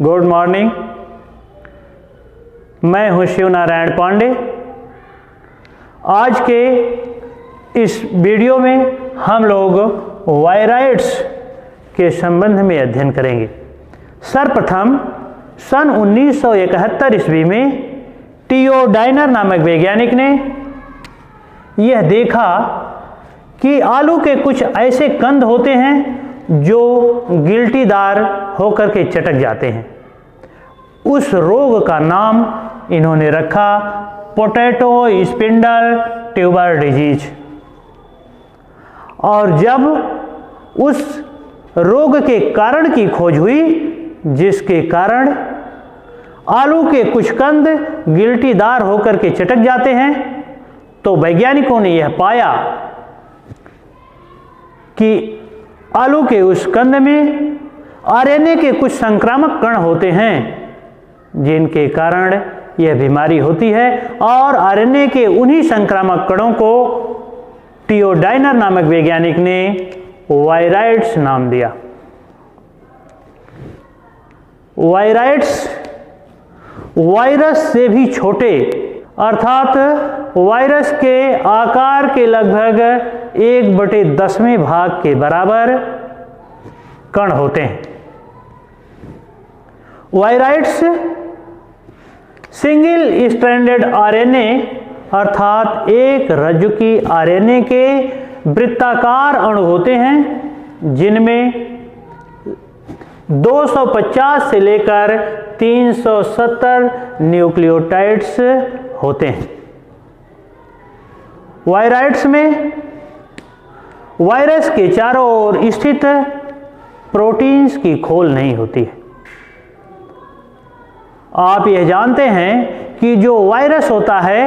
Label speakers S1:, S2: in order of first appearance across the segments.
S1: Good morning. मैं हूं शिव नारायण पांडे। आज के इस वीडियो में हम लोग वायराइड्स के संबंध में अध्ययन करेंगे। सर्वप्रथम सन 1971 ईस्वी में टीओ डाइनर नामक वैज्ञानिक ने यह देखा कि आलू के कुछ ऐसे कंद होते हैं जो गिल्टीदार होकर के चटक जाते हैं। उस रोग का नाम इन्होंने रखा पोटैटो स्पिंडल ट्यूबर डिजीज। और जब उस रोग के कारण की खोज हुई, जिसके कारण आलू के कुछ कंद गिल्टीदार होकर के चटक जाते हैं, तो वैज्ञानिकों ने यह पाया कि आलू के उस कंद में आरएनए के कुछ संक्रामक कण होते हैं जिनके कारण यह बीमारी होती है। और आरएनए के उन्हीं संक्रामक कणों को टीओ डाइनर नामक वैज्ञानिक ने वायराइड्स नाम दिया। वायराइड्स वायरस से भी छोटे, अर्थात वायरस के आकार के लगभग 1/10वें भाग के बराबर कण होते हैं। वायराइड्स सिंगल स्ट्रैंडेड आरएनए अर्थात एक रज्जुकी आरएनए के वृत्ताकार अणु होते हैं, जिनमें 250 से लेकर 370 न्यूक्लियोटाइड्स होते हैं। वायराइड्स में वायरस के चारों ओर स्थित प्रोटीन्स की खोल नहीं होती है। आप यह जानते हैं कि जो वायरस होता है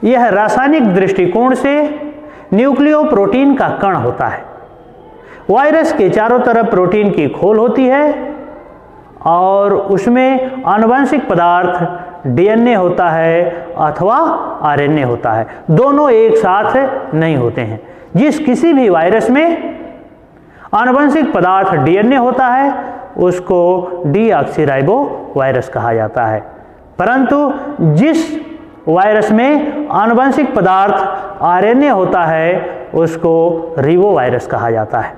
S1: यह रासायनिक दृष्टिकोण से न्यूक्लियोप्रोटीन का कण होता है। वायरस के चारों तरफ प्रोटीन की खोल होती है और उसमें आनुवंशिक पदार्थ डीएनए होता है अथवा आरएनए होता है। दोनों एक साथ नहीं होते हैं। जिस किसी भी वायरस में आनुवंशिक पदार्थ डीएनए होता है उसको डीऑक्सीराइबो वायरस कहा जाता है, परंतु जिस वायरस में आनुवंशिक पदार्थ आरएनए होता है उसको रिबो वायरस कहा जाता है।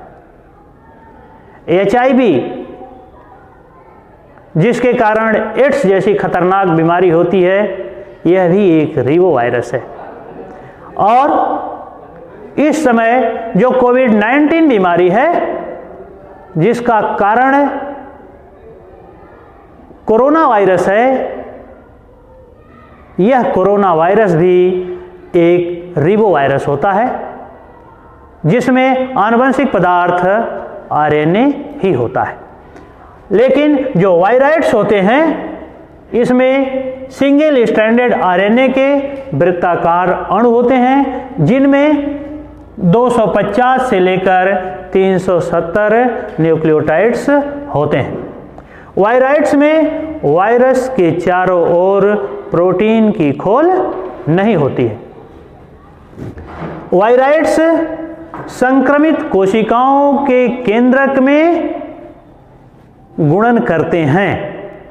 S1: एचआईवी, जिसके कारण एड्स जैसी खतरनाक बीमारी होती है, यह भी एक रिबो वायरस है। और इस समय जो कोविड-19 बीमारी है, जिसका कारण कोरोना वायरस है, यह कोरोना वायरस भी एक रिबो वायरस होता है, जिसमें आनुवंशिक पदार्थ आरएनए ही होता है। लेकिन जो वायराइड्स होते हैं इसमें सिंगल स्ट्रैंडेड आरएनए के वृत्ताकार अणु होते हैं, जिनमें 250 से लेकर 370 न्यूक्लियोटाइड्स होते हैं। वायराइड्स में वायरस के चारों ओर प्रोटीन की खोल नहीं होती है। वायराइड्स संक्रमित कोशिकाओं के केंद्रक में गुणन करते हैं।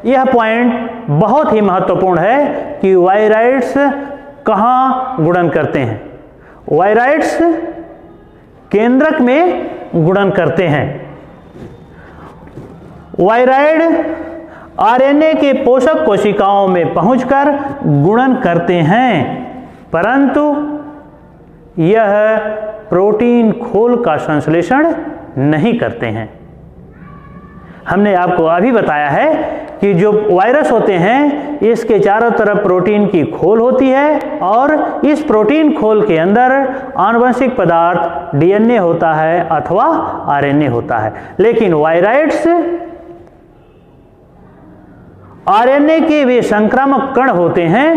S1: यह पॉइंट बहुत ही महत्वपूर्ण है कि वायराइड्स कहाँ गुणन करते हैं। वायराइड्स केंद्रक में गुणन करते हैं। वायराइड आरएनए के पोषक कोशिकाओं में पहुंचकर गुणन करते हैं, परंतु यह प्रोटीन खोल का संश्लेषण नहीं करते हैं। हमने आपको अभी बताया है कि जो वायरस होते हैं इसके चारों तरफ प्रोटीन की खोल होती है और इस प्रोटीन खोल के अंदर आनुवंशिक पदार्थ डीएनए होता है अथवा आरएनए होता है। लेकिन वायराइड्स आरएनए के वे संक्रामक कण होते हैं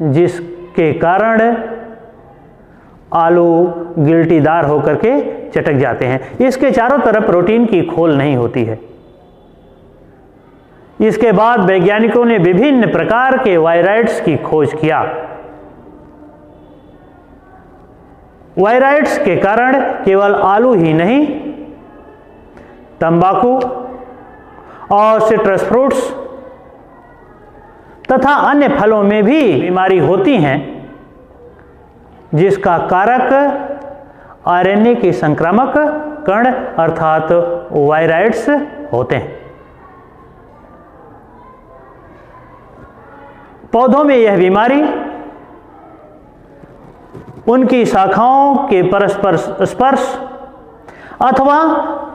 S1: जिसके कारण आलू गिल्टीदार होकर के चटक जाते हैं। इसके चारों तरफ प्रोटीन की खोल नहीं होती है। इसके बाद वैज्ञानिकों ने विभिन्न प्रकार के वायराइड्स की खोज किया। वायराइड्स के कारण केवल आलू ही नहीं तंबाकू और सिट्रस फ्रूट्स तथा अन्य फलों में भी बीमारी होती हैं जिसका कारक आरएनए के संक्रामक कण अर्थात वायराइड्स होते हैं। पौधों में यह बीमारी उनकी शाखाओं के परस्पर स्पर्श अथवा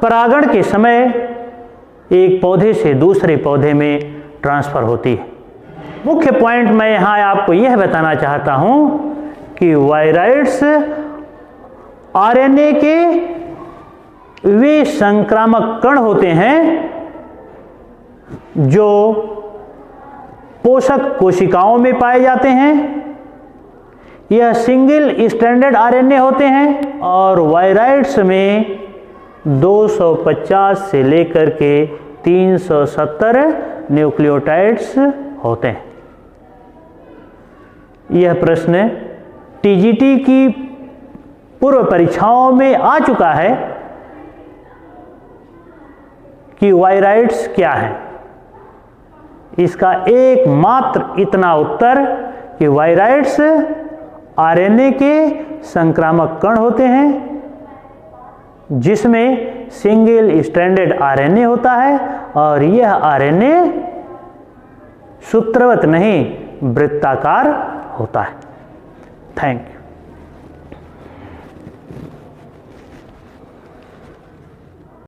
S1: परागण के समय एक पौधे से दूसरे पौधे में ट्रांसफर होती है। मुख्य पॉइंट मैं यहाँ आपको यह बताना चाहता हूँ कि वायराइड्स आरएनए के वे संक्रामक कण होते हैं जो पोषक कोशिकाओं में पाए जाते हैं। यह सिंगल स्ट्रैंडेड आरएनए होते हैं और वायराइड्स में 250 से लेकर के 370 न्यूक्लियोटाइड्स होते हैं। यह प्रश्न टीजीटी की पूर्व परीक्षाओं में आ चुका है कि वायराइड्स क्या है। इसका एकमात्र इतना उत्तर कि वायराइड्स आरएनए के संक्रामक कण होते हैं जिसमें सिंगल स्ट्रैंडेड आरएनए होता है और यह आरएनए सूत्रवत नहीं वृत्ताकार होता है। Thank you.